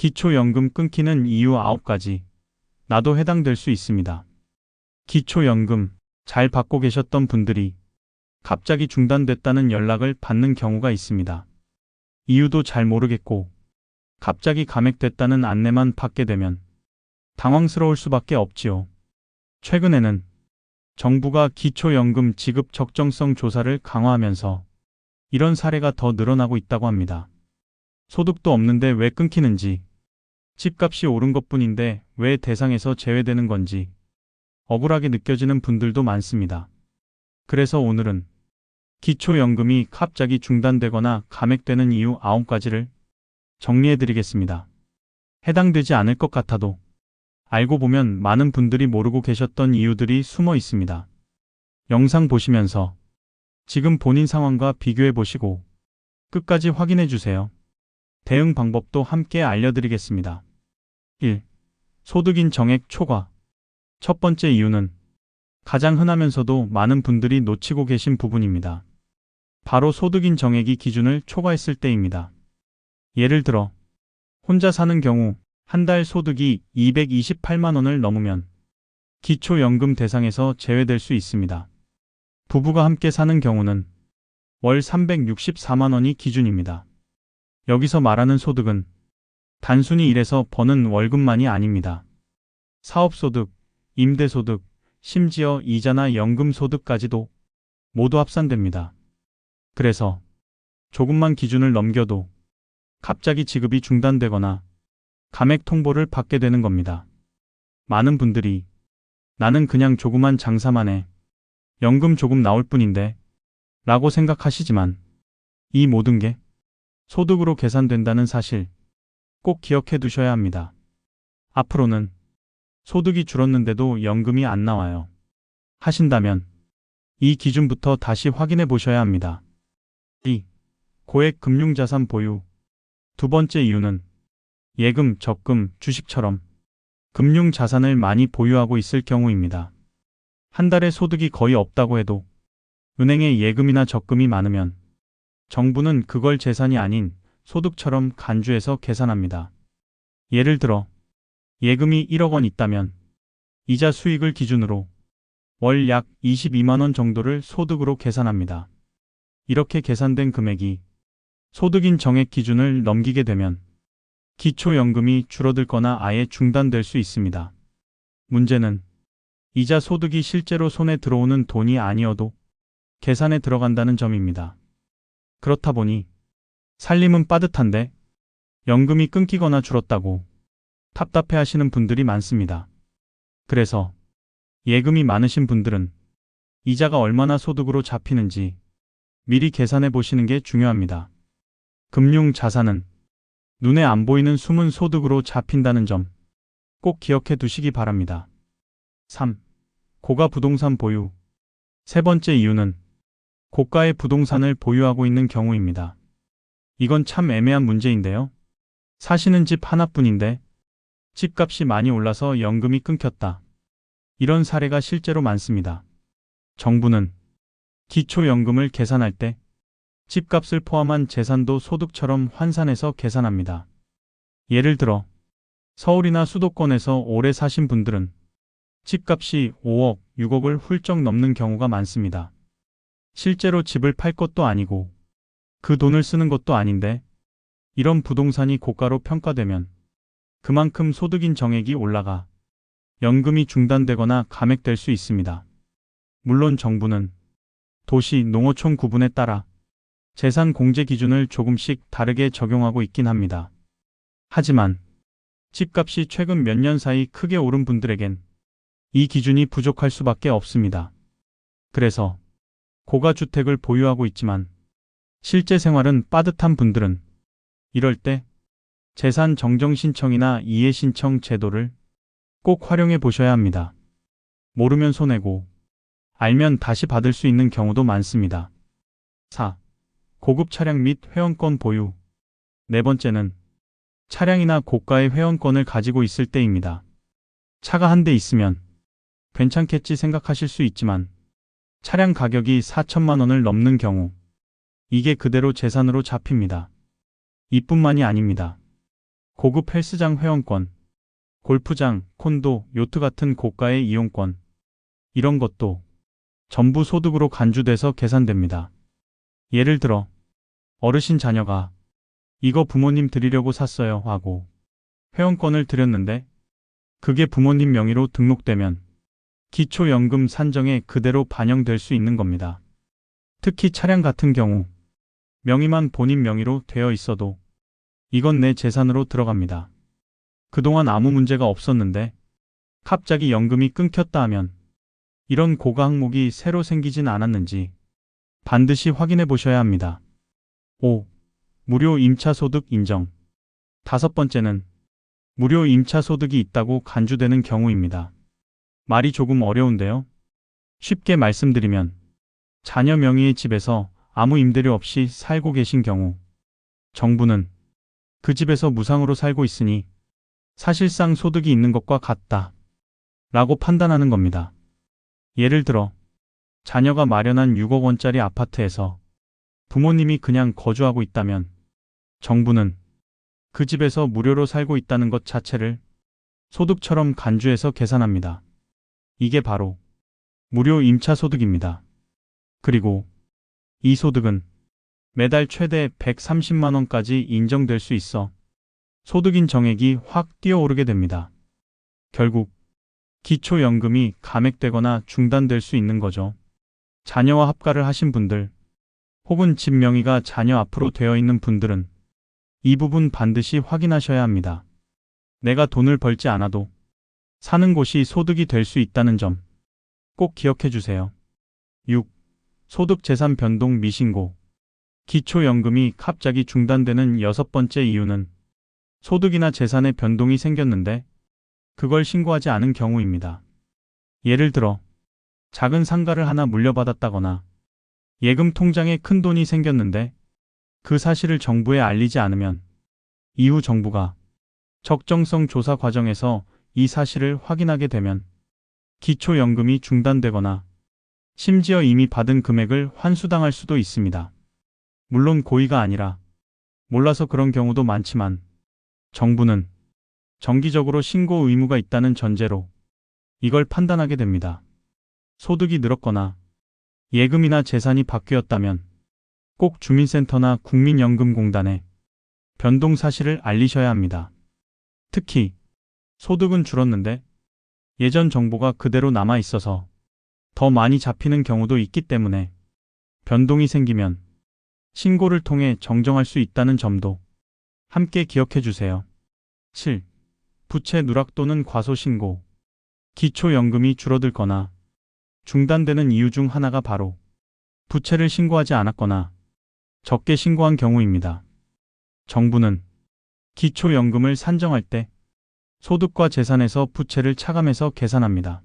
기초연금 끊기는 이유 9가지. 나도 해당될 수 있습니다. 기초연금 잘 받고 계셨던 분들이 갑자기 중단됐다는 연락을 받는 경우가 있습니다. 이유도 잘 모르겠고 갑자기 감액됐다는 안내만 받게 되면 당황스러울 수밖에 없지요. 최근에는 정부가 기초연금 지급 적정성 조사를 강화하면서 이런 사례가 더 늘어나고 있다고 합니다. 소득도 없는데 왜 끊기는지, 집값이 오른 것뿐인데 왜 대상에서 제외되는 건지 억울하게 느껴지는 분들도 많습니다. 그래서 오늘은 기초연금이 갑자기 중단되거나 감액되는 이유 9가지를 정리해드리겠습니다. 해당되지 않을 것 같아도 알고 보면 많은 분들이 모르고 계셨던 이유들이 숨어 있습니다. 영상 보시면서 지금 본인 상황과 비교해 보시고 끝까지 확인해 주세요. 대응 방법도 함께 알려드리겠습니다. 1. 소득인 정액 초과. 첫 번째 이유는 가장 흔하면서도 많은 분들이 놓치고 계신 부분입니다. 바로 소득인 정액이 기준을 초과했을 때입니다. 예를 들어 혼자 사는 경우 한 달 소득이 228만 원을 넘으면 기초연금 대상에서 제외될 수 있습니다. 부부가 함께 사는 경우는 월 364만 원이 기준입니다. 여기서 말하는 소득은 단순히 일해서 버는 월급만이 아닙니다. 사업소득, 임대소득, 심지어 이자나 연금소득까지도 모두 합산됩니다. 그래서 조금만 기준을 넘겨도 갑자기 지급이 중단되거나 감액 통보를 받게 되는 겁니다. 많은 분들이 나는 그냥 조그만 장사만 해, 연금 조금 나올 뿐인데 라고 생각하시지만 이 모든 게 소득으로 계산된다는 사실 꼭 기억해 두셔야 합니다. 앞으로는 소득이 줄었는데도 연금이 안 나와요 하신다면 이 기준부터 다시 확인해 보셔야 합니다. 2. 고액 금융자산 보유. 두 번째 이유는 예금, 적금, 주식처럼 금융자산을 많이 보유하고 있을 경우입니다. 한 달에 소득이 거의 없다고 해도 은행에 예금이나 적금이 많으면 정부는 그걸 재산이 아닌 소득처럼 간주해서 계산합니다. 예를 들어 예금이 1억 원 있다면 이자 수익을 기준으로 월 약 22만 원 정도를 소득으로 계산합니다. 이렇게 계산된 금액이 소득인 정액 기준을 넘기게 되면 기초연금이 줄어들거나 아예 중단될 수 있습니다. 문제는 이자 소득이 실제로 손에 들어오는 돈이 아니어도 계산에 들어간다는 점입니다. 그렇다 보니 살림은 빠듯한데 연금이 끊기거나 줄었다고 답답해 하시는 분들이 많습니다. 그래서 예금이 많으신 분들은 이자가 얼마나 소득으로 잡히는지 미리 계산해 보시는 게 중요합니다. 금융자산은 눈에 안 보이는 숨은 소득으로 잡힌다는 점 꼭 기억해 두시기 바랍니다. 3. 고가 부동산 보유. 세 번째 이유는 고가의 부동산을 보유하고 있는 경우입니다. 이건 참 애매한 문제인데요. 사시는 집 하나뿐인데 집값이 많이 올라서 연금이 끊겼다. 이런 사례가 실제로 많습니다. 정부는 기초연금을 계산할 때 집값을 포함한 재산도 소득처럼 환산해서 계산합니다. 예를 들어 서울이나 수도권에서 오래 사신 분들은 집값이 5억, 6억을 훌쩍 넘는 경우가 많습니다. 실제로 집을 팔 것도 아니고 그 돈을 쓰는 것도 아닌데 이런 부동산이 고가로 평가되면 그만큼 소득인 정액이 올라가 연금이 중단되거나 감액될 수 있습니다. 물론 정부는 도시, 농어촌 구분에 따라 재산 공제 기준을 조금씩 다르게 적용하고 있긴 합니다. 하지만 집값이 최근 몇 년 사이 크게 오른 분들에겐 이 기준이 부족할 수밖에 없습니다. 그래서 고가주택을 보유하고 있지만 실제 생활은 빠듯한 분들은 이럴 때 재산 정정 신청이나 이해 신청 제도를 꼭 활용해 보셔야 합니다. 모르면 손해고 알면 다시 받을 수 있는 경우도 많습니다. 4. 고급 차량 및 회원권 보유. 네 번째는 차량이나 고가의 회원권을 가지고 있을 때입니다. 차가 한 대 있으면 괜찮겠지 생각하실 수 있지만 차량 가격이 4천만 원을 넘는 경우 이게 그대로 재산으로 잡힙니다. 이뿐만이 아닙니다. 고급 헬스장 회원권, 골프장, 콘도, 요트 같은 고가의 이용권, 이런 것도 전부 소득으로 간주돼서 계산됩니다. 예를 들어 어르신 자녀가 이거 부모님 드리려고 샀어요 하고 회원권을 드렸는데 그게 부모님 명의로 등록되면 기초연금 산정에 그대로 반영될 수 있는 겁니다. 특히 차량 같은 경우 명의만 본인 명의로 되어 있어도 이건 내 재산으로 들어갑니다. 그동안 아무 문제가 없었는데 갑자기 연금이 끊겼다 하면 이런 고가 항목이 새로 생기진 않았는지 반드시 확인해 보셔야 합니다. 5. 무료 임차 소득 인정. 다섯 번째는 무료 임차 소득이 있다고 간주되는 경우입니다. 말이 조금 어려운데요. 쉽게 말씀드리면 자녀 명의의 집에서 아무 임대료 없이 살고 계신 경우 정부는 그 집에서 무상으로 살고 있으니 사실상 소득이 있는 것과 같다 라고 판단하는 겁니다. 예를 들어 자녀가 마련한 6억 원짜리 아파트에서 부모님이 그냥 거주하고 있다면 정부는 그 집에서 무료로 살고 있다는 것 자체를 소득처럼 간주해서 계산합니다. 이게 바로 무료 임차 소득입니다. 그리고 이 소득은 매달 최대 130만 원까지 인정될 수 있어 소득인 정액이 확 뛰어오르게 됩니다. 결국 기초연금이 감액되거나 중단될 수 있는 거죠. 자녀와 합가를 하신 분들 혹은 집 명의가 자녀 앞으로 되어 있는 분들은 이 부분 반드시 확인하셔야 합니다. 내가 돈을 벌지 않아도 사는 곳이 소득이 될 수 있다는 점 꼭 기억해 주세요. 6. 소득 재산 변동 미신고. 기초연금이 갑자기 중단되는 여섯 번째 이유는 소득이나 재산의 변동이 생겼는데 그걸 신고하지 않은 경우입니다. 예를 들어 작은 상가를 하나 물려받았다거나 예금 통장에 큰 돈이 생겼는데 그 사실을 정부에 알리지 않으면 이후 정부가 적정성 조사 과정에서 이 사실을 확인하게 되면 기초연금이 중단되거나 심지어 이미 받은 금액을 환수당할 수도 있습니다. 물론 고의가 아니라 몰라서 그런 경우도 많지만 정부는 정기적으로 신고 의무가 있다는 전제로 이걸 판단하게 됩니다. 소득이 늘었거나 예금이나 재산이 바뀌었다면 꼭 주민센터나 국민연금공단에 변동 사실을 알리셔야 합니다. 특히 소득은 줄었는데 예전 정보가 그대로 남아 있어서 더 많이 잡히는 경우도 있기 때문에 변동이 생기면 신고를 통해 정정할 수 있다는 점도 함께 기억해 주세요. 7. 부채 누락 또는 과소신고. 기초연금이 줄어들거나 중단되는 이유 중 하나가 바로 부채를 신고하지 않았거나 적게 신고한 경우입니다. 정부는 기초연금을 산정할 때 소득과 재산에서 부채를 차감해서 계산합니다.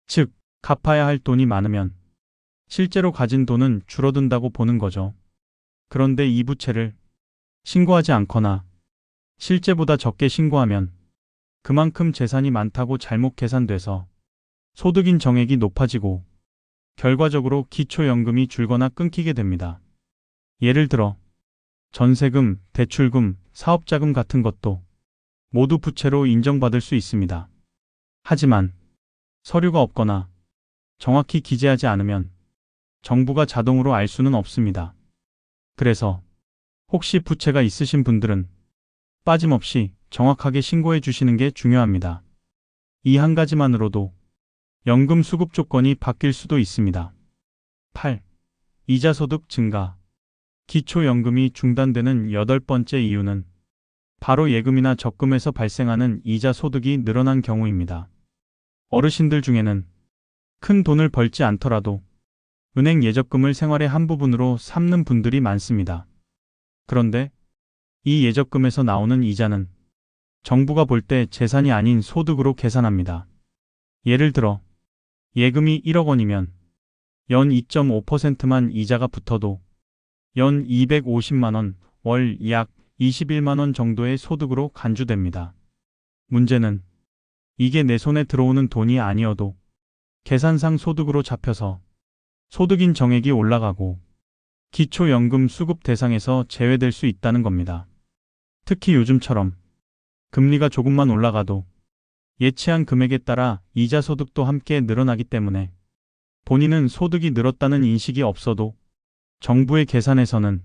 즉, 갚아야 할 돈이 많으면 실제로 가진 돈은 줄어든다고 보는 거죠. 그런데 이 부채를 신고하지 않거나 실제보다 적게 신고하면 그만큼 재산이 많다고 잘못 계산돼서 소득인 정액이 높아지고 결과적으로 기초연금이 줄거나 끊기게 됩니다. 예를 들어 전세금, 대출금, 사업자금 같은 것도 모두 부채로 인정받을 수 있습니다. 하지만 서류가 없거나 정확히 기재하지 않으면 정부가 자동으로 알 수는 없습니다. 그래서 혹시 부채가 있으신 분들은 빠짐없이 정확하게 신고해 주시는 게 중요합니다. 이 한 가지만으로도 연금 수급 조건이 바뀔 수도 있습니다. 8. 이자 소득 증가. 기초연금이 중단되는 여덟 번째 이유는 바로 예금이나 적금에서 발생하는 이자 소득이 늘어난 경우입니다. 어르신들 중에는 큰 돈을 벌지 않더라도 은행 예적금을 생활의 한 부분으로 삼는 분들이 많습니다. 그런데 이 예적금에서 나오는 이자는 정부가 볼 때 재산이 아닌 소득으로 계산합니다. 예를 들어 예금이 1억 원이면 연 2.5%만 이자가 붙어도 연 250만 원, 월 약 21만 원 정도의 소득으로 간주됩니다. 문제는 이게 내 손에 들어오는 돈이 아니어도 계산상 소득으로 잡혀서 소득인 정액이 올라가고 기초연금 수급 대상에서 제외될 수 있다는 겁니다. 특히 요즘처럼 금리가 조금만 올라가도 예치한 금액에 따라 이자 소득도 함께 늘어나기 때문에 본인은 소득이 늘었다는 인식이 없어도 정부의 계산에서는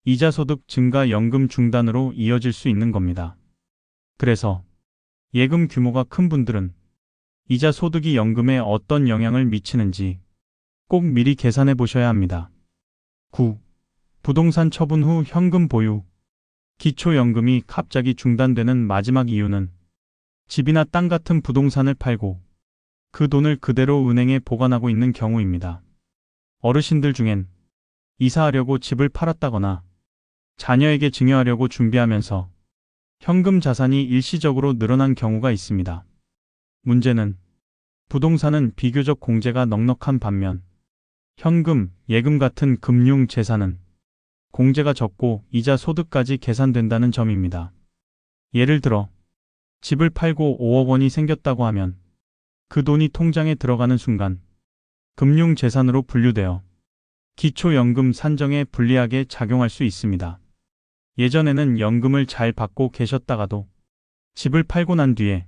이자 소득 증가 연금 중단으로 이어질 수 있는 겁니다. 그래서 예금 규모가 큰 분들은 이자 소득이 연금에 어떤 영향을 미치는지 꼭 미리 계산해 보셔야 합니다. 9. 부동산 처분 후 현금 보유. 기초연금이 갑자기 중단되는 마지막 이유는 집이나 땅 같은 부동산을 팔고 그 돈을 그대로 은행에 보관하고 있는 경우입니다. 어르신들 중엔 이사하려고 집을 팔았다거나 자녀에게 증여하려고 준비하면서 현금 자산이 일시적으로 늘어난 경우가 있습니다. 문제는 부동산은 비교적 공제가 넉넉한 반면 현금, 예금 같은 금융 재산은 공제가 적고 이자 소득까지 계산된다는 점입니다. 예를 들어 집을 팔고 5억 원이 생겼다고 하면 그 돈이 통장에 들어가는 순간 금융 재산으로 분류되어 기초연금 산정에 불리하게 작용할 수 있습니다. 예전에는 연금을 잘 받고 계셨다가도 집을 팔고 난 뒤에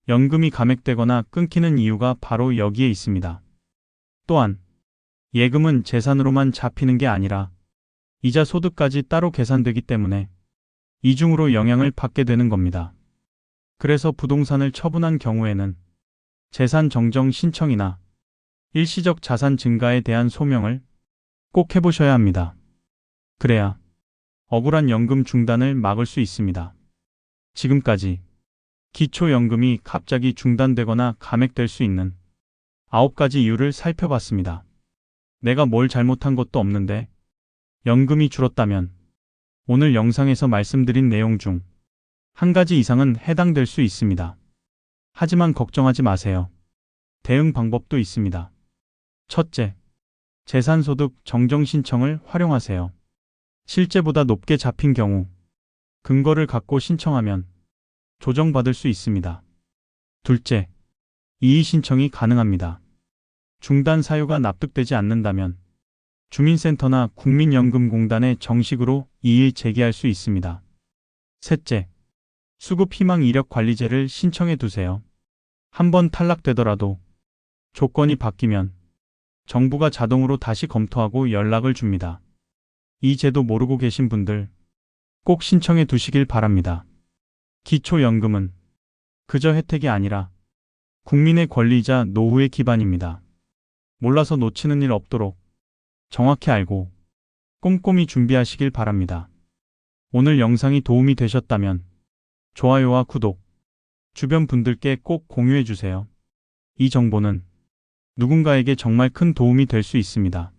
연금이 감액되거나 끊기는 이유가 바로 여기에 있습니다. 또한 예금은 재산으로만 잡히는 게 아니라 이자 소득까지 따로 계산되기 때문에 이중으로 영향을 받게 되는 겁니다. 그래서 부동산을 처분한 경우에는 재산 정정 신청이나 일시적 자산 증가에 대한 소명을 꼭 해보셔야 합니다. 그래야 억울한 연금 중단을 막을 수 있습니다. 지금까지 기초연금이 갑자기 중단되거나 감액될 수 있는 9가지 이유를 살펴봤습니다. 내가 뭘 잘못한 것도 없는데 연금이 줄었다면 오늘 영상에서 말씀드린 내용 중 한 가지 이상은 해당될 수 있습니다. 하지만 걱정하지 마세요. 대응 방법도 있습니다. 첫째, 재산소득 정정 신청을 활용하세요. 실제보다 높게 잡힌 경우 근거를 갖고 신청하면 조정받을 수 있습니다. 둘째, 이의 신청이 가능합니다. 중단 사유가 납득되지 않는다면 주민센터나 국민연금공단에 정식으로 이의 제기할 수 있습니다. 셋째, 수급 희망 이력 관리제를 신청해 두세요. 한번 탈락되더라도 조건이 바뀌면 정부가 자동으로 다시 검토하고 연락을 줍니다. 이 제도 모르고 계신 분들 꼭 신청해 두시길 바랍니다. 기초연금은 그저 혜택이 아니라 국민의 권리이자 노후의 기반입니다. 몰라서 놓치는 일 없도록 정확히 알고 꼼꼼히 준비하시길 바랍니다. 오늘 영상이 도움이 되셨다면 좋아요와 구독, 주변 분들께 꼭 공유해 주세요. 이 정보는 누군가에게 정말 큰 도움이 될 수 있습니다.